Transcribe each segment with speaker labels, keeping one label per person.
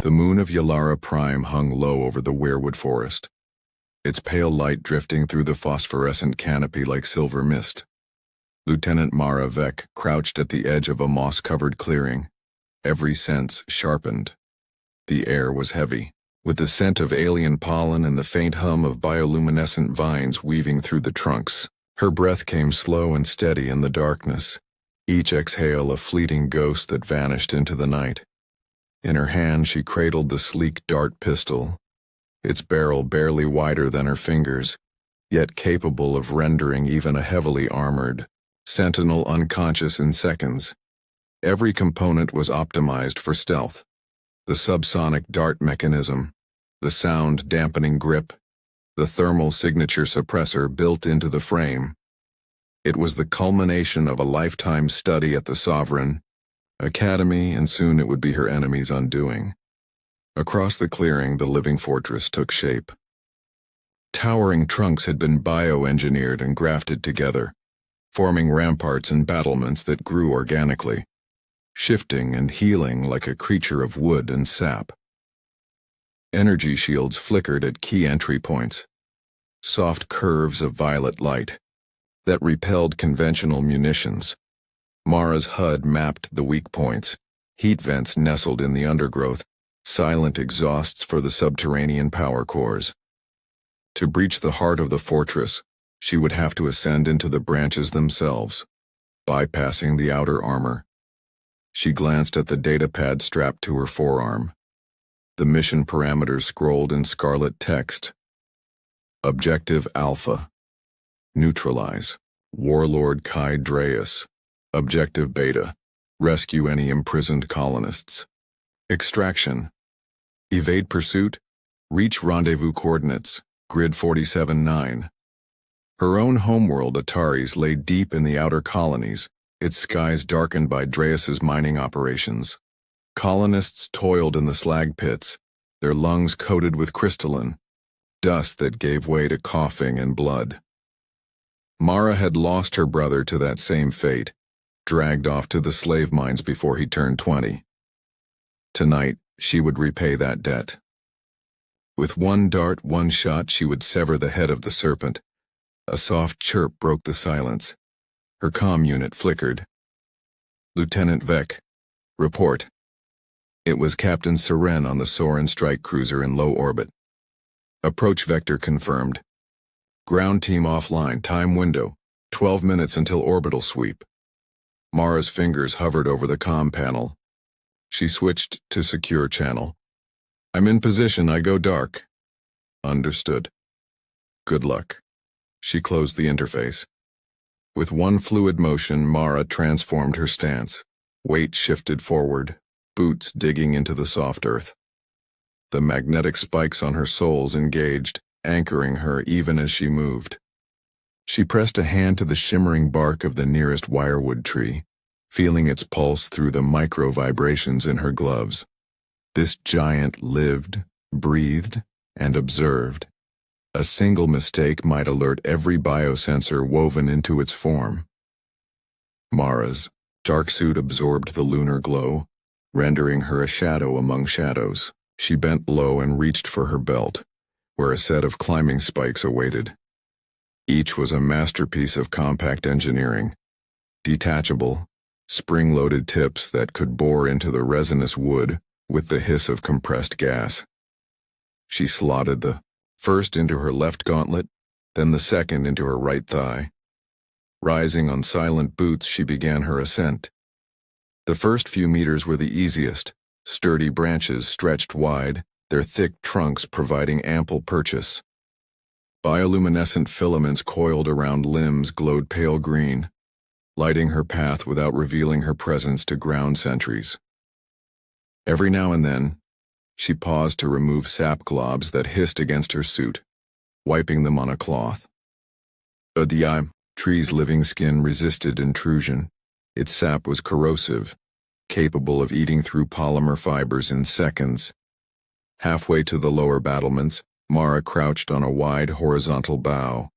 Speaker 1: The moon of Yalara Prime hung low over the weirwood forest, its pale light drifting through the phosphorescent canopy like silver mist. Lieutenant Mara Vec crouched at the edge of a moss-covered clearing, every sense sharpened. The air was heavy, with the scent of alien pollen and the faint hum of bioluminescent vines weaving through the trunks. Her breath came slow and steady in the darkness, each exhale a fleeting ghost that vanished into the night. In her hand she cradled the sleek dart pistol, its barrel barely wider than her fingers, yet capable of rendering even a heavily armored sentinel unconscious in seconds. Every component was optimized for stealth. The subsonic dart mechanism, the sound-dampening grip, the thermal signature suppressor built into the frame. It was the culmination of a lifetime study at the Sovereign Academy, and soon it would be her enemy's undoing. Across the clearing, the living fortress took shape. Towering trunks had been bioengineered and grafted together, forming ramparts and battlements that grew organically, shifting and healing like a creature of wood and sap. Energy shields flickered at key entry points, soft curves of violet light that repelled conventional munitions. Mara's HUD mapped the weak points, heat vents nestled in the undergrowth, silent exhausts for the subterranean power cores. To breach the heart of the fortress, she would have to ascend into the branches themselves, bypassing the outer armor. She glanced at the datapad strapped to her forearm. The mission parameters scrolled in scarlet text. Objective Alpha. Neutralize Warlord Kai Dreas. Objective Beta. Rescue any imprisoned colonists. Extraction. Evade pursuit. Reach rendezvous coordinates. Grid 47-9. Her own homeworld, Ataris, lay deep in the outer colonies, its skies darkened by Dreas's mining operations. Colonists toiled in the slag pits, their lungs coated with crystalline dust that gave way to coughing and blood. Mara had lost her brother to that same fate, dragged off to the slave mines before he turned 20. Tonight, she would repay that debt. With one dart, one shot, she would sever the head of the serpent. A soft chirp broke the silence. Her comm unit flickered. Lieutenant Vec, report. It was Captain Seren on the Sorin strike cruiser in low orbit. Approach vector confirmed. Ground team offline, time window, 12 minutes until orbital sweep. Mara's fingers hovered over the comm panel. She switched to secure channel. I'm in position, I go dark. Understood. Good luck. She closed the interface. With one fluid motion, Mara transformed her stance. Weight shifted forward, boots digging into the soft earth. The magnetic spikes on her soles engaged, anchoring her even as she moved. She pressed a hand to the shimmering bark of the nearest wirewood tree, feeling its pulse through the micro-vibrations in her gloves. This giant lived, breathed, and observed. A single mistake might alert every biosensor woven into its form. Mara's dark suit absorbed the lunar glow, rendering her a shadow among shadows. She bent low and reached for her belt, where a set of climbing spikes awaited. Each was a masterpiece of compact engineering, detachable, spring-loaded tips that could bore into the resinous wood with the hiss of compressed gas. She slotted the first into her left gauntlet, then the second into her right thigh. Rising on silent boots, she began her ascent. The first few meters were the easiest. Sturdy branches stretched wide, their thick trunks providing ample purchase. Bioluminescent filaments coiled around limbs glowed pale green, lighting her path without revealing her presence to ground sentries. Every now and then, she paused to remove sap globs that hissed against her suit, wiping them on a cloth. The tree's living skin resisted intrusion. Its sap was corrosive, capable of eating through polymer fibers in seconds. Halfway to the lower battlements, Mara crouched on a wide horizontal bough.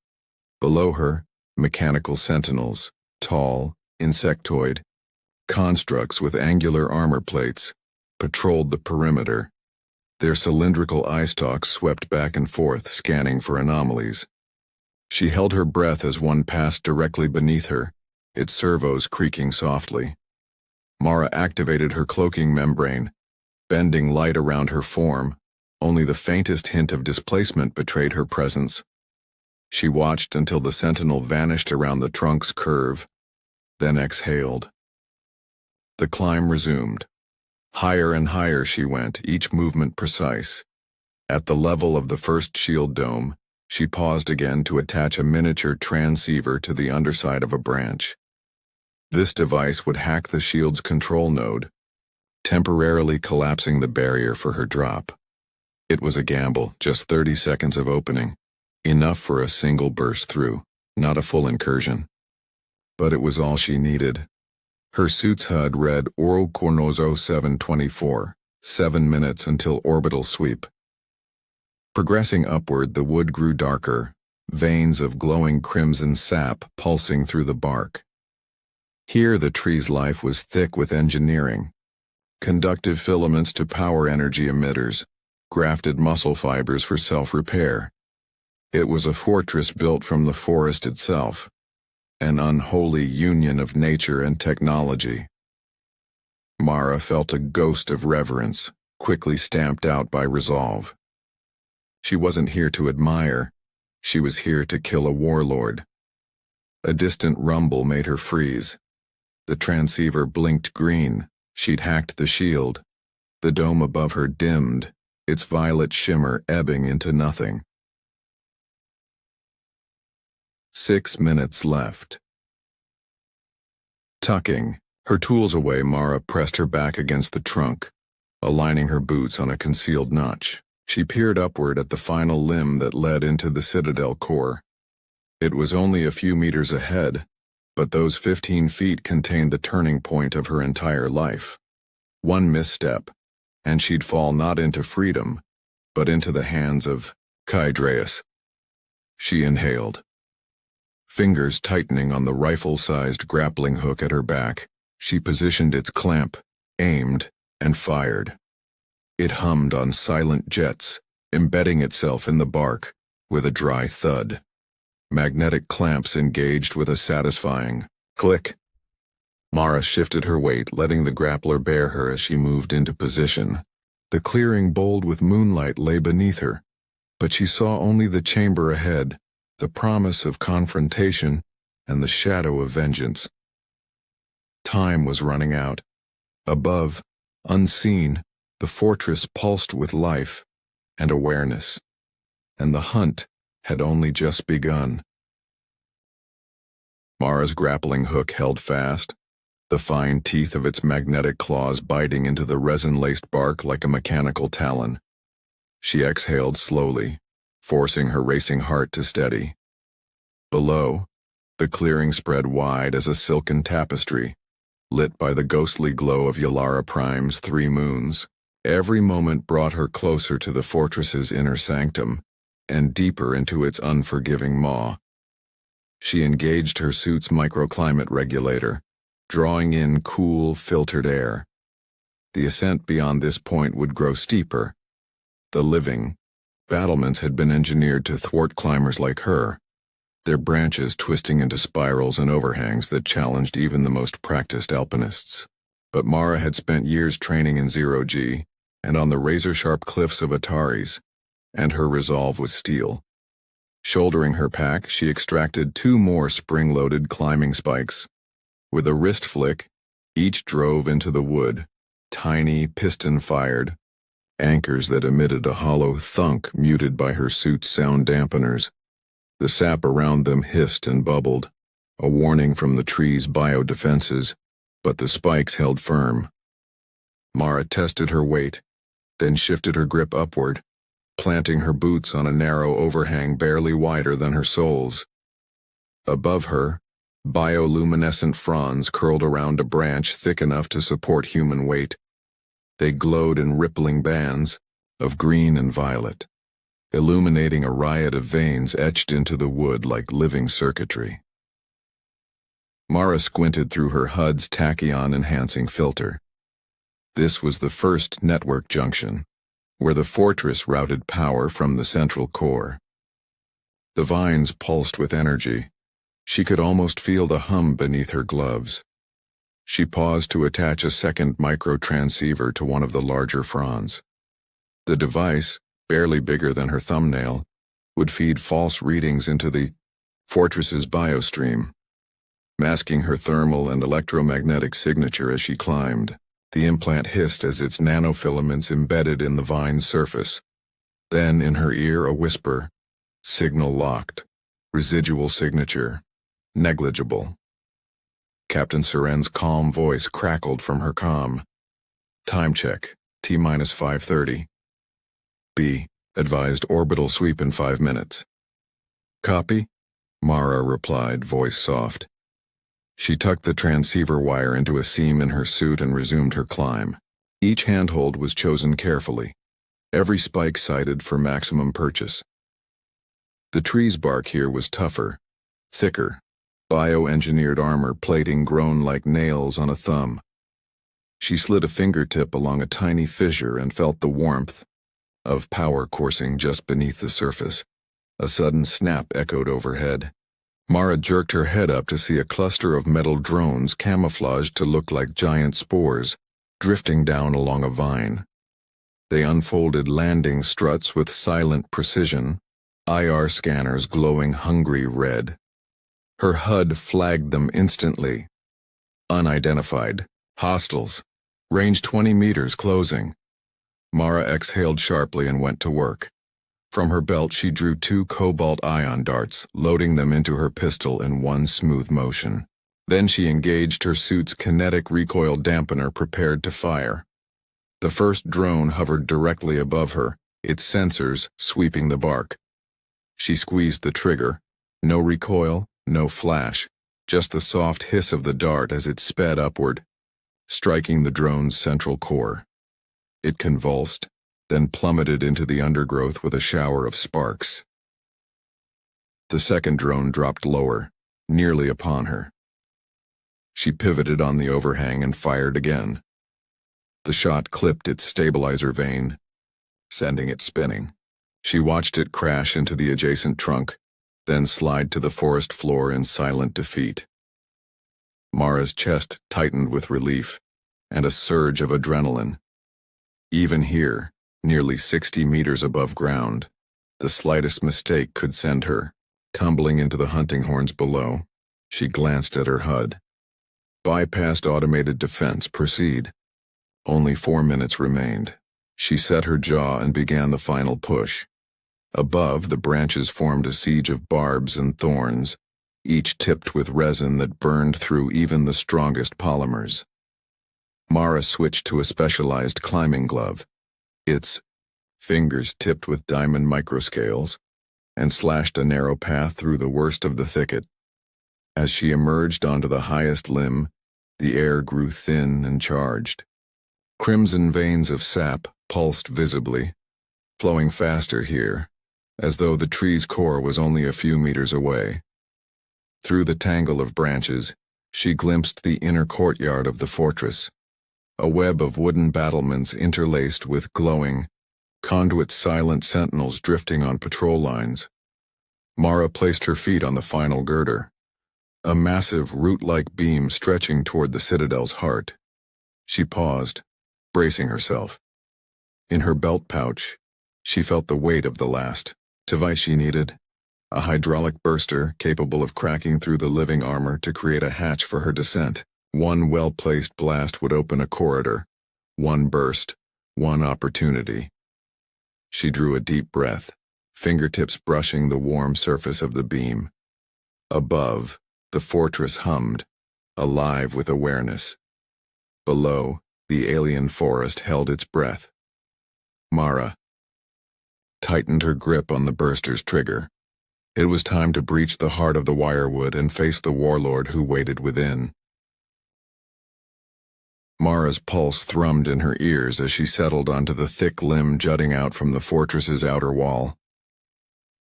Speaker 1: Below her, mechanical sentinels, tall, insectoid, constructs with angular armor plates, patrolled the perimeter, Their cylindrical eye stalks swept back and forth, scanning for anomalies. She held her breath as one passed directly beneath her, its servos creaking softly. Mara activated her cloaking membrane, bending light around her form. Only the faintest hint of displacement betrayed her presence. She watched until the sentinel vanished around the trunk's curve, then exhaled. The climb resumed. Higher and higher she went, each movement precise. At the level of the first shield dome, she paused again to attach a miniature transceiver to the underside of a branch. This device would hack the shield's control node, temporarily collapsing the barrier for her drop. It was a gamble, just 30 seconds of opening, enough for a single burst through, not a full incursion. But it was all she needed. Her suit's HUD read Oro Cornozo 724, 7 minutes until orbital sweep. Progressing upward, the wood grew darker, veins of glowing crimson sap pulsing through the bark. Here the tree's life was thick with engineering. Conductive filaments to power energy emitters, grafted muscle fibers for self-repair. It was a fortress built from the forest itself, an unholy union of nature and technology. Mara felt a ghost of reverence, quickly stamped out by resolve. She wasn't here to admire, she was here to kill a warlord. A distant rumble made her freeze. The transceiver blinked green, she'd hacked the shield. The dome above her dimmed, its violet shimmer ebbing into nothing. 6 minutes left. Tucking her tools away, Mara pressed her back against the trunk, aligning her boots on a concealed notch. She peered upward at the final limb that led into the citadel core. It was only a few meters ahead, but those 15 feet contained the turning point of her entire life. One misstep, and she'd fall not into freedom, but into the hands of Kydreus. She inhaled. Fingers tightening on the rifle-sized grappling hook at her back, she positioned its clamp, aimed, and fired. It hummed on silent jets, embedding itself in the bark, with a dry thud. Magnetic clamps engaged with a satisfying click. Mara shifted her weight, letting the grappler bear her as she moved into position. The clearing bold with moonlight lay beneath her, but she saw only the chamber ahead, the promise of confrontation, and the shadow of vengeance. Time was running out. Above, unseen, the fortress pulsed with life and awareness, and the hunt had only just begun. Mara's grappling hook held fast, the fine teeth of its magnetic claws biting into the resin-laced bark like a mechanical talon. She exhaled slowly, forcing her racing heart to steady. Below, the clearing spread wide as a silken tapestry, lit by the ghostly glow of Yalara Prime's 3 moons. Every moment brought her closer to the fortress's inner sanctum, and deeper into its unforgiving maw. She engaged her suit's microclimate regulator, drawing in cool, filtered air. The ascent beyond this point would grow steeper. The living battlements had been engineered to thwart climbers like her, their branches twisting into spirals and overhangs that challenged even the most practiced alpinists. But Mara had spent years training in zero-G and on the razor-sharp cliffs of Ataris, and her resolve was steel. Shouldering her pack, she extracted 2 more spring-loaded climbing spikes. With a wrist flick, each drove into the wood, tiny, piston-fired, anchors that emitted a hollow thunk muted by her suit's sound dampeners. The sap around them hissed and bubbled, a warning from the tree's biodefenses, but the spikes held firm. Mara tested her weight, then shifted her grip upward, planting her boots on a narrow overhang barely wider than her soles. Above her, bioluminescent fronds curled around a branch thick enough to support human weight. They glowed in rippling bands, of green and violet, illuminating a riot of veins etched into the wood like living circuitry. Mara squinted through her HUD's tachyon-enhancing filter. This was the first network junction, where the fortress routed power from the central core. The vines pulsed with energy. She could almost feel the hum beneath her gloves. She paused to attach a second micro-transceiver to one of the larger fronds. The device, barely bigger than her thumbnail, would feed false readings into the fortress's biostream, masking her thermal and electromagnetic signature as she climbed. The implant hissed as its nanofilaments embedded in the vine's surface. Then, in her ear, a whisper. Signal locked. Residual signature. Negligible. Captain Seren's calm voice crackled from her comm. Time check. T-minus 5:30. B. Advised orbital sweep in 5 minutes. Copy? Mara replied, voice soft. She tucked the transceiver wire into a seam in her suit and resumed her climb. Each handhold was chosen carefully, every spike sighted for maximum purchase. The tree's bark here was tougher, thicker, bioengineered armor plating grown like nails on a thumb. She slid a fingertip along a tiny fissure and felt the warmth of power coursing just beneath the surface. A sudden snap echoed overhead. Mara jerked her head up to see a cluster of metal drones camouflaged to look like giant spores, drifting down along a vine. They unfolded landing struts with silent precision, IR scanners glowing hungry red. Her HUD flagged them instantly. Unidentified. Hostiles. Range 20 meters closing. Mara exhaled sharply and went to work. From her belt she drew 2 cobalt ion darts, loading them into her pistol in one smooth motion. Then she engaged her suit's kinetic recoil dampener, prepared to fire. The first drone hovered directly above her, its sensors sweeping the bark. She squeezed the trigger. No recoil, no flash, just the soft hiss of the dart as it sped upward, striking the drone's central core. It convulsed, then plummeted into the undergrowth with a shower of sparks. The second drone dropped lower, nearly upon her. She pivoted on the overhang and fired again. The shot clipped its stabilizer vane, sending it spinning. She watched it crash into the adjacent trunk, then slide to the forest floor in silent defeat. Mara's chest tightened with relief and a surge of adrenaline. Even here, nearly 60 meters above ground, the slightest mistake could send her tumbling into the hunting horns below. She glanced at her HUD. Bypassed automated defense, proceed. Only 4 minutes remained. She set her jaw and began the final push. Above, the branches formed a siege of barbs and thorns, each tipped with resin that burned through even the strongest polymers. Mara switched to a specialized climbing glove, its fingers tipped with diamond microscales, and slashed a narrow path through the worst of the thicket. As she emerged onto the highest limb, the air grew thin and charged. Crimson veins of sap pulsed visibly, flowing faster here, as though the tree's core was only a few meters away. Through the tangle of branches, she glimpsed the inner courtyard of the fortress, a web of wooden battlements interlaced with glowing, conduit-silent sentinels drifting on patrol lines. Mara placed her feet on the final girder, a massive root-like beam stretching toward the citadel's heart. She paused, bracing herself. In her belt pouch, she felt the weight of the last device she needed, a hydraulic burster capable of cracking through the living armor to create a hatch for her descent. One well-placed blast would open a corridor, one burst, one opportunity. She drew a deep breath, fingertips brushing the warm surface of the beam. Above, the fortress hummed, alive with awareness. Below, the alien forest held its breath. Mara tightened her grip on the burster's trigger. It was time to breach the heart of the wirewood and face the warlord who waited within. Mara's pulse thrummed in her ears as she settled onto the thick limb jutting out from the fortress's outer wall.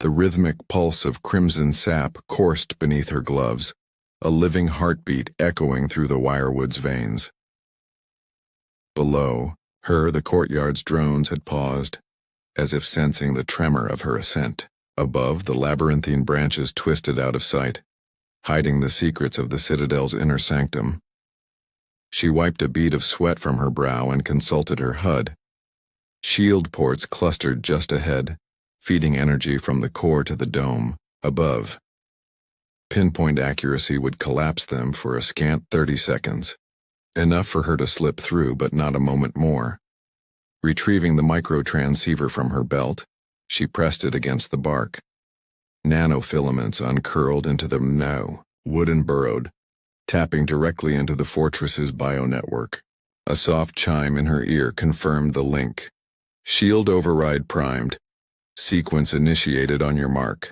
Speaker 1: The rhythmic pulse of crimson sap coursed beneath her gloves, a living heartbeat echoing through the wirewood's veins. Below her, the courtyard's drones had paused, as if sensing the tremor of her ascent. Above, the labyrinthine branches twisted out of sight, hiding the secrets of the citadel's inner sanctum. She wiped a bead of sweat from her brow and consulted her HUD. Shield ports clustered just ahead, feeding energy from the core to the dome, above. Pinpoint accuracy would collapse them for a scant 30 seconds. Enough for her to slip through, but not a moment more. Retrieving the micro-transceiver from her belt, she pressed it against the bark. Nanofilaments uncurled into the wooden burrowed, tapping directly into the fortress's bionetwork. A soft chime in her ear confirmed the link. Shield override primed. Sequence initiated on your mark.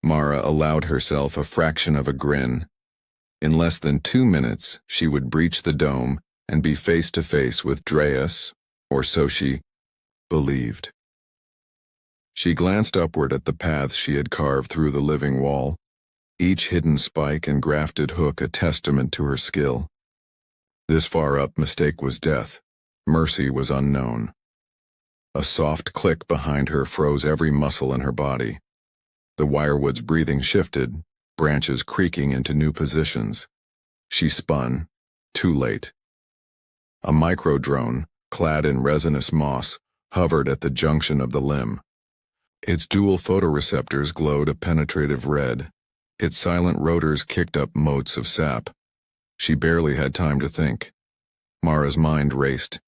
Speaker 1: Mara allowed herself a fraction of a grin. In less than 2 minutes, she would breach the dome and be face to face with Dreas, or so she believed. She glanced upward at the paths she had carved through the living wall, each hidden spike and grafted hook a testament to her skill. This far up, mistake was death. Mercy was unknown. A soft click behind her froze every muscle in her body. The wirewood's breathing shifted, branches creaking into new positions. She spun, too late. A micro-drone, clad in resinous moss, hovered at the junction of the limb. Its dual photoreceptors glowed a penetrative red. Its silent rotors kicked up motes of sap. She barely had time to think. Mara's mind raced.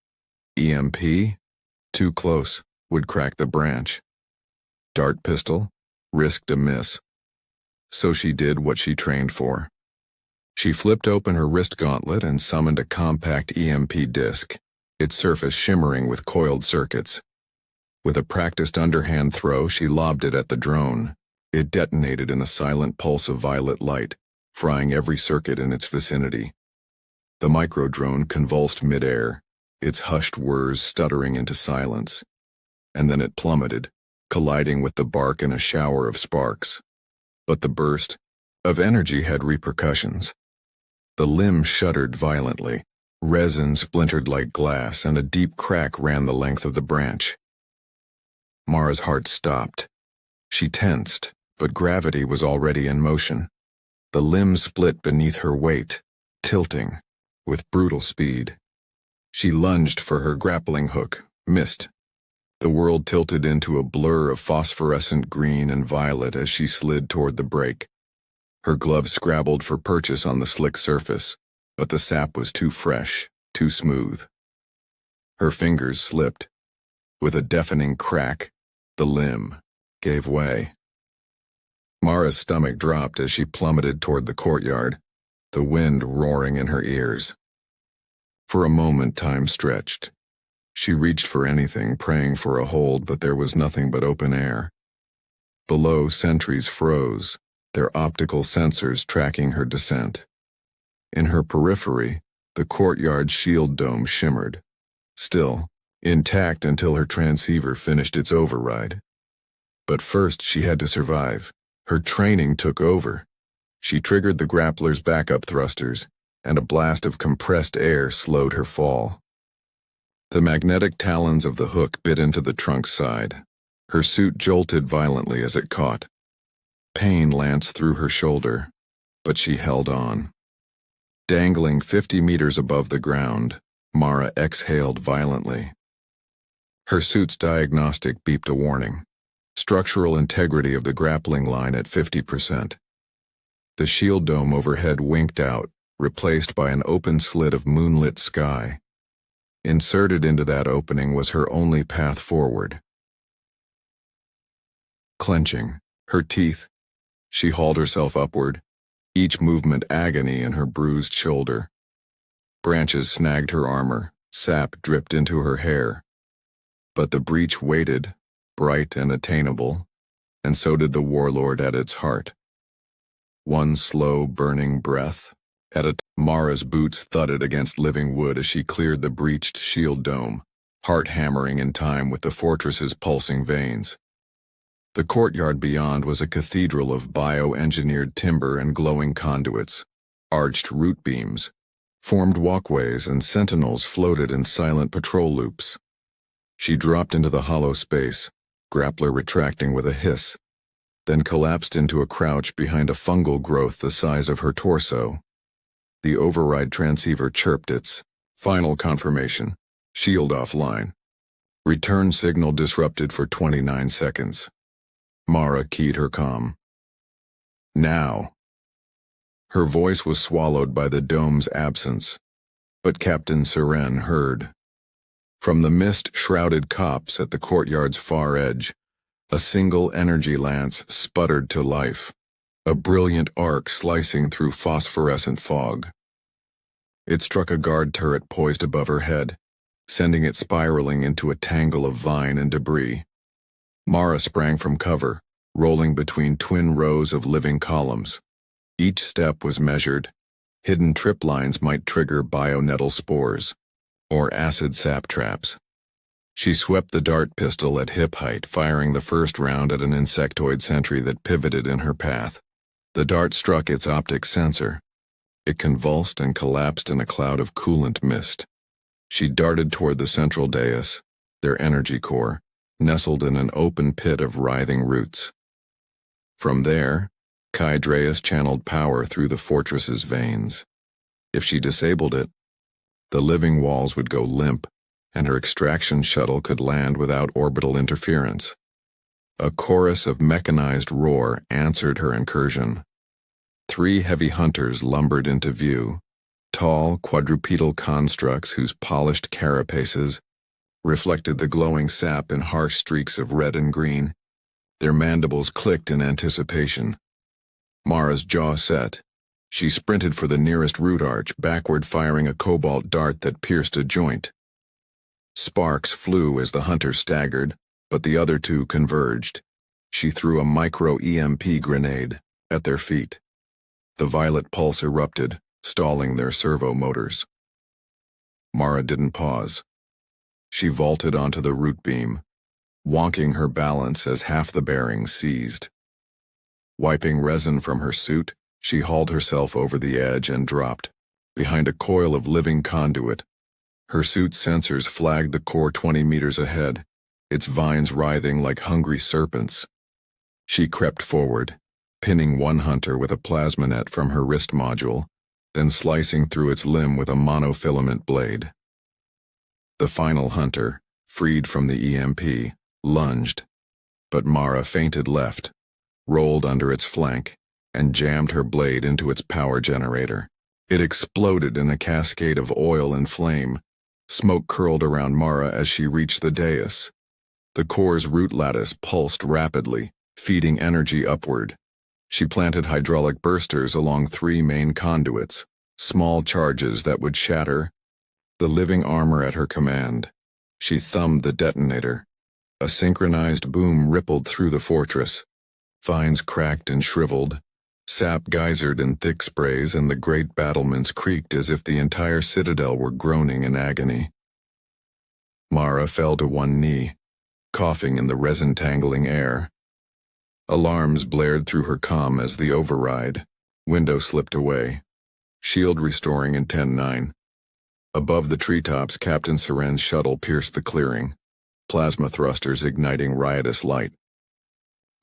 Speaker 1: EMP? Too close, would crack the branch. Dart pistol? Risked a miss. So she did what she trained for. She flipped open her wrist gauntlet and summoned a compact EMP disc, its surface shimmering with coiled circuits. With a practiced underhand throw, she lobbed it at the drone. It detonated in a silent pulse of violet light, frying every circuit in its vicinity. The micro-drone convulsed midair, its hushed whirs stuttering into silence. And then it plummeted, colliding with the bark in a shower of sparks. But the burst of energy had repercussions. The limb shuddered violently, resin splintered like glass, and a deep crack ran the length of the branch. Mara's heart stopped. She tensed, but gravity was already in motion. The limb split beneath her weight, tilting, with brutal speed. She lunged for her grappling hook, missed. The world tilted into a blur of phosphorescent green and violet as she slid toward the break. Her gloves scrabbled for purchase on the slick surface, but the sap was too fresh, too smooth. Her fingers slipped. With a deafening crack, the limb gave way. Mara's stomach dropped as she plummeted toward the courtyard, the wind roaring in her ears. For a moment, time stretched. She reached for anything, praying for a hold, but there was nothing but open air. Below, sentries froze, their optical sensors tracking her descent. In her periphery, the courtyard's shield dome shimmered, still, intact until her transceiver finished its override. But first, she had to survive. Her training took over. She triggered the grappler's backup thrusters, and a blast of compressed air slowed her fall. The magnetic talons of the hook bit into the trunk's side. Her suit jolted violently as it caught. Pain lanced through her shoulder, but she held on. Dangling 50 meters above the ground, Mara exhaled violently. Her suit's diagnostic beeped a warning. Structural integrity of the grappling line at 50%. The shield dome overhead winked out, replaced by an open slit of moonlit sky. Inserted into that opening was her only path forward. Clenching, her teeth, she hauled herself upward, each movement agony in her bruised shoulder. Branches snagged her armor, sap dripped into her hair. But the breach waited, bright and attainable, and so did the warlord at its heart. One slow, burning breath. Mara's boots thudded against living wood as she cleared the breached shield dome, heart hammering in time with the fortress's pulsing veins. The courtyard beyond was a cathedral of bioengineered timber and glowing conduits. Arched root beams formed walkways, and sentinels floated in silent patrol loops. She dropped into the hollow space, grappler retracting with a hiss, then collapsed into a crouch behind a fungal growth the size of her torso. The override transceiver chirped its final confirmation. Shield offline. Return signal disrupted for 29 seconds. Mara keyed her comm. Now. Her voice was swallowed by the dome's absence, but Captain Seren heard. From the mist-shrouded copse at the courtyard's far edge, a single energy lance sputtered to life, a brilliant arc slicing through phosphorescent fog. It struck a guard turret poised above her head, sending it spiraling into a tangle of vine and debris. Mara sprang from cover, rolling between twin rows of living columns. Each step was measured. Hidden trip lines might trigger bionettle spores, or acid sap traps. She swept the dart pistol at hip height, firing the first round at an insectoid sentry that pivoted in her path. The dart struck its optic sensor. It convulsed and collapsed in a cloud of coolant mist. She darted toward the central dais, their energy core, nestled in an open pit of writhing roots. From there, Kydreus channeled power through the fortress's veins. If she disabled it, the living walls would go limp, and her extraction shuttle could land without orbital interference. A chorus of mechanized roar answered her incursion. 3 heavy hunters lumbered into view, tall, quadrupedal constructs whose polished carapaces reflected the glowing sap in harsh streaks of red and green. Their mandibles clicked in anticipation. Mara's jaw set. She sprinted for the nearest root arch, backward firing a cobalt dart that pierced a joint. Sparks flew as the hunter staggered, but the other 2 converged. She threw a micro-EMP grenade at their feet. The violet pulse erupted, stalling their servo motors. Mara didn't pause. She vaulted onto the root beam, wonking her balance as half the bearings seized. Wiping resin from her suit, she hauled herself over the edge and dropped, behind a coil of living conduit. Her suit's sensors flagged the core 20 meters ahead, its vines writhing like hungry serpents. She crept forward, pinning one hunter with a plasma net from her wrist module, then slicing through its limb with a monofilament blade. The final hunter, freed from the EMP, lunged, but Mara feinted left, rolled under its flank, and jammed her blade into its power generator. It exploded in a cascade of oil and flame. Smoke curled around Mara as she reached the dais. The core's root lattice pulsed rapidly, feeding energy upward. She planted hydraulic bursters along 3 main conduits, small charges that would shatter the living armor at her command. She thumbed the detonator. A synchronized boom rippled through the fortress. Vines cracked and shriveled. Sap geysered in thick sprays, and the great battlements creaked as if the entire citadel were groaning in agony. Mara fell to one knee, coughing in the resin-tangling air. Alarms blared through her comm as the override window slipped away. Shield restoring in 10-9. Above the treetops, Captain Seren's shuttle pierced the clearing, plasma thrusters igniting riotous light.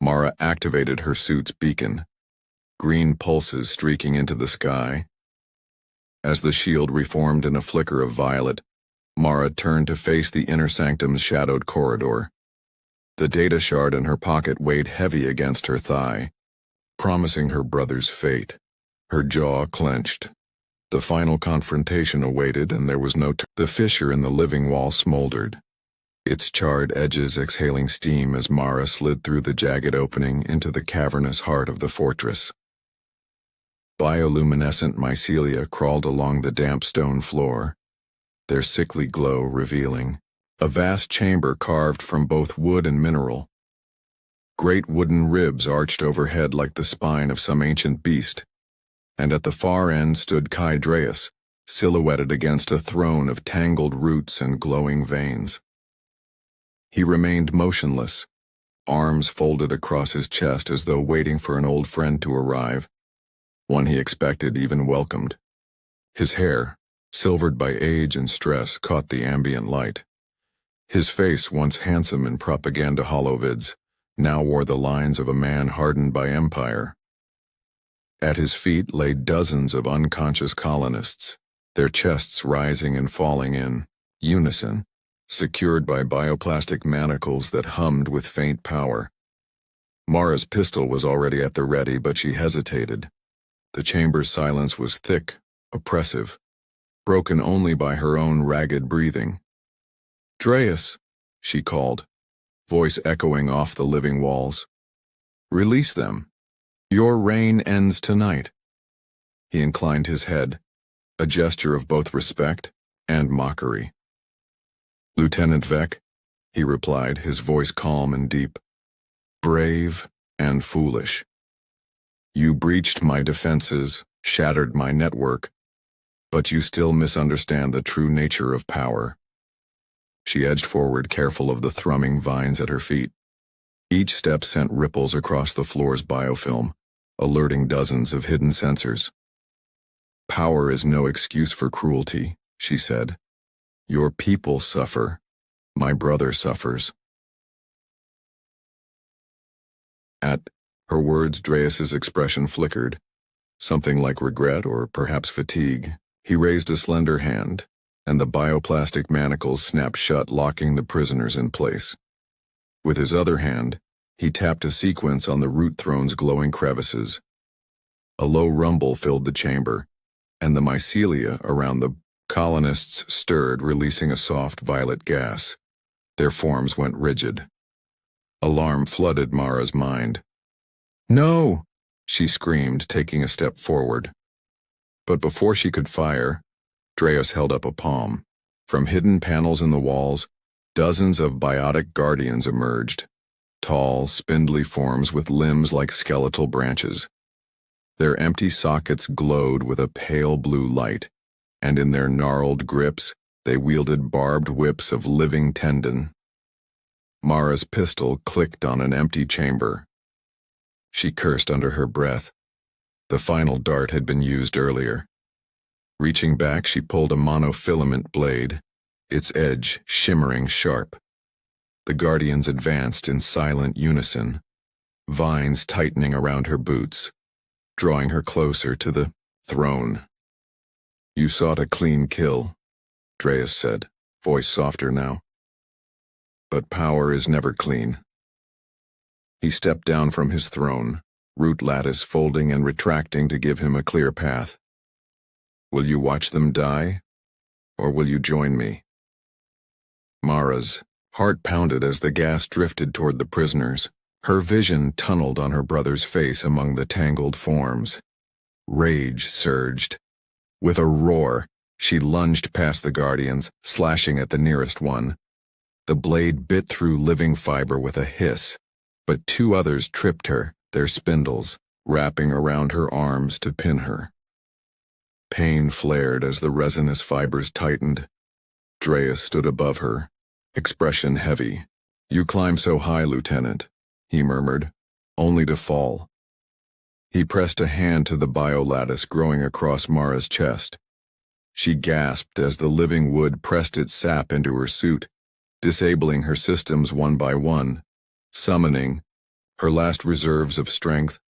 Speaker 1: Mara activated her suit's beacon, green pulses streaking into the sky. As the shield reformed in a flicker of violet, Mara turned to face the inner sanctum's shadowed corridor. The data shard in her pocket weighed heavy against her thigh, promising her brother's fate. Her jaw clenched. The final confrontation awaited, and there was no the fissure in the living wall smoldered, its charred edges exhaling steam as Mara slid through the jagged opening into the cavernous heart of the fortress. Bioluminescent mycelia crawled along the damp stone floor, their sickly glow revealing a vast chamber carved from both wood and mineral. Great wooden ribs arched overhead like the spine of some ancient beast, and at the far end stood Kydreus, silhouetted against a throne of tangled roots and glowing veins. He remained motionless, arms folded across his chest as though waiting for an old friend to arrive, one he expected, even welcomed. His hair, silvered by age and stress, caught the ambient light. His face, once handsome in propaganda holovids, now wore the lines of a man hardened by empire. At his feet lay dozens of unconscious colonists, their chests rising and falling in unison, secured by bioplastic manacles that hummed with faint power. Mara's pistol was already at the ready, but she hesitated. The chamber's silence was thick, oppressive, broken only by her own ragged breathing. "Dreas," she called, voice echoing off the living walls. "Release them. Your reign ends tonight." He inclined his head, a gesture of both respect and mockery. "Lieutenant Vec," he replied, his voice calm and deep. "Brave and foolish. You breached my defenses, shattered my network, but you still misunderstand the true nature of power." She edged forward, careful of the thrumming vines at her feet. Each step sent ripples across the floor's biofilm, alerting dozens of hidden sensors. "Power is no excuse for cruelty," she said. "Your people suffer. My brother suffers." At her words, Dreas's expression flickered, something like regret or perhaps fatigue. He raised a slender hand, and the bioplastic manacles snapped shut, locking the prisoners in place. With his other hand, he tapped a sequence on the root throne's glowing crevices. A low rumble filled the chamber, and the mycelia around the colonists stirred, releasing a soft violet gas. Their forms went rigid. Alarm flooded Mara's mind. "No!" she screamed, taking a step forward. But before she could fire, Dreas held up a palm. From hidden panels in the walls, dozens of biotic guardians emerged, tall, spindly forms with limbs like skeletal branches. Their empty sockets glowed with a pale blue light, and in their gnarled grips, they wielded barbed whips of living tendon. Mara's pistol clicked on an empty chamber. She cursed under her breath. The final dart had been used earlier. Reaching back, she pulled a monofilament blade, its edge shimmering sharp. The guardians advanced in silent unison, vines tightening around her boots, drawing her closer to the throne. "You sought a clean kill," Dreas said, voice softer now. "But power is never clean." He stepped down from his throne, root lattice folding and retracting to give him a clear path. "Will you watch them die, or will you join me?" Mara's heart pounded as the gas drifted toward the prisoners. Her vision tunneled on her brother's face among the tangled forms. Rage surged. With a roar, she lunged past the guardians, slashing at the nearest one. The blade bit through living fiber with a hiss, but two others tripped her, their spindles wrapping around her arms to pin her. Pain flared as the resinous fibers tightened. Dreas stood above her, expression heavy. "You climb so high, Lieutenant," he murmured, "only to fall." He pressed a hand to the biolattice growing across Mara's chest. She gasped as the living wood pressed its sap into her suit, disabling her systems one by one. Summoning her last reserves of strength,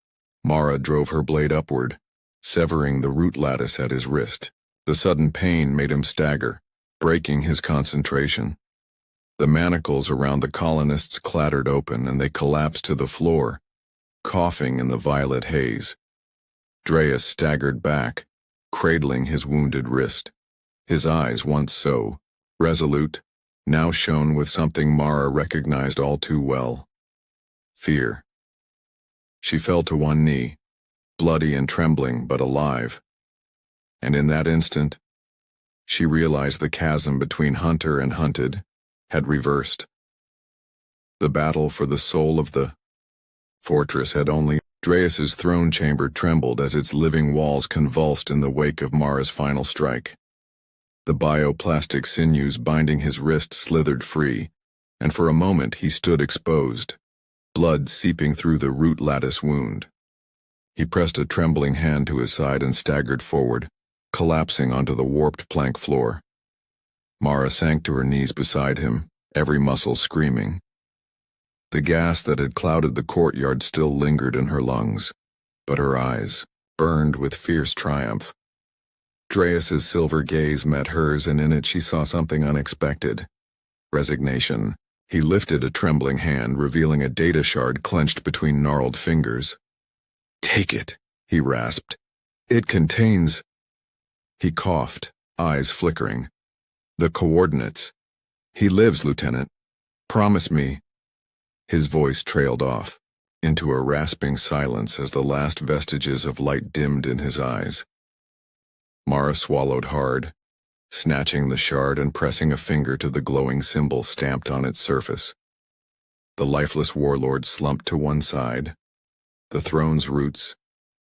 Speaker 1: Mara drove her blade upward, severing the root lattice at his wrist. The sudden pain made him stagger, breaking his concentration. The manacles around the colonists clattered open and they collapsed to the floor, coughing in the violet haze. Dreas staggered back, cradling his wounded wrist. His eyes, once so resolute, now shone with something Mara recognized all too well: fear. She fell to one knee, bloody and trembling but alive. And in that instant, she realized the chasm between hunter and hunted had reversed. The battle for the soul of the fortress had only. Dreas's throne chamber trembled as its living walls convulsed in the wake of Mara's final strike. The bioplastic sinews binding his wrist slithered free, and for a moment he stood exposed, blood seeping through the root lattice wound. He pressed a trembling hand to his side and staggered forward, collapsing onto the warped plank floor. Mara sank to her knees beside him, every muscle screaming. The gas that had clouded the courtyard still lingered in her lungs, but her eyes burned with fierce triumph. Dreas's silver gaze met hers, and in it she saw something unexpected. Resignation. He lifted a trembling hand, revealing a data shard clenched between gnarled fingers. "Take it," he rasped. "It contains—" He coughed, eyes flickering. "The coordinates. He lives, Lieutenant. Promise me." His voice trailed off, into a rasping silence as the last vestiges of light dimmed in his eyes. Mara swallowed hard, snatching the shard and pressing a finger to the glowing symbol stamped on its surface. The lifeless warlord slumped to one side, the throne's roots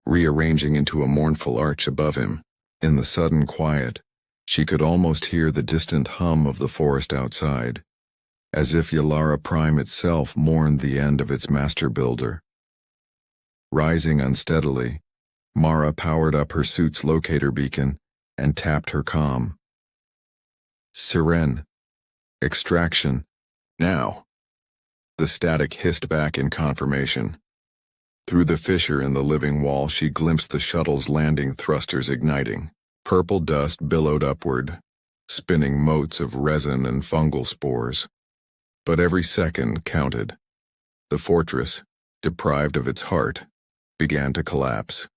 Speaker 1: rearranging into a mournful arch above him. In the sudden quiet, she could almost hear the distant hum of the forest outside, as if Yalara Prime itself mourned the end of its master builder. Rising unsteadily, Mara powered up her suit's locator beacon and tapped her comm. "Siren. Extraction. Now." The static hissed back in confirmation. Through the fissure in the living wall, she glimpsed the shuttle's landing thrusters igniting. Purple dust billowed upward, spinning motes of resin and fungal spores. But every second counted. The fortress, deprived of its heart, began to collapse.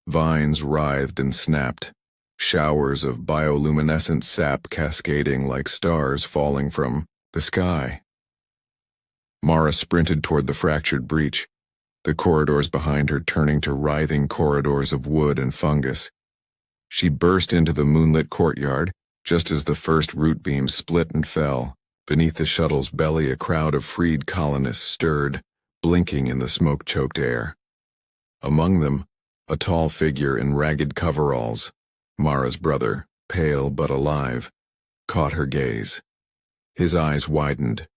Speaker 1: Vines writhed and snapped, showers of bioluminescent sap cascading like stars falling from the sky. Mara sprinted toward the fractured breach, the corridors behind her turning to writhing corridors of wood and fungus. She burst into the moonlit courtyard just as the first root beam split and fell. Beneath the shuttle's belly, a crowd of freed colonists stirred, blinking in the smoke-choked air. Among them, a tall figure in ragged coveralls, Mara's brother, pale but alive, caught her gaze. His eyes widened,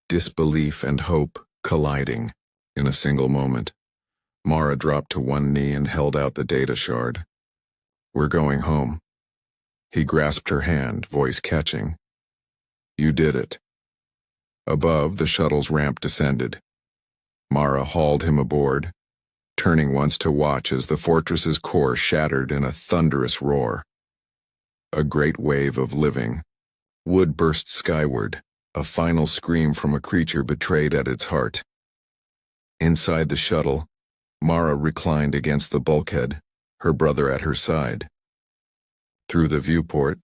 Speaker 1: disbelief and hope colliding. In a single moment, Mara dropped to one knee and held out the data shard. "We're going home." He grasped her hand, voice catching. "You did it." Above, the shuttle's ramp descended. Mara hauled him aboard, turning once to watch as the fortress's core shattered in a thunderous roar. A great wave of living wood burst skyward, a final scream from a creature betrayed at its heart. Inside the shuttle, Mara reclined against the bulkhead, her brother at her side. Through the viewport,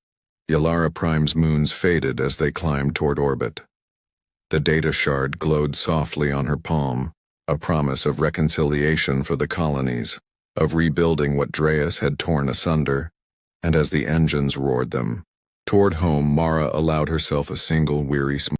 Speaker 1: Yalara Prime's moons faded as they climbed toward orbit. The data shard glowed softly on her palm, a promise of reconciliation for the colonies, of rebuilding what Dreas had torn asunder, and as the engines roared them toward home, Mara allowed herself a single weary smile.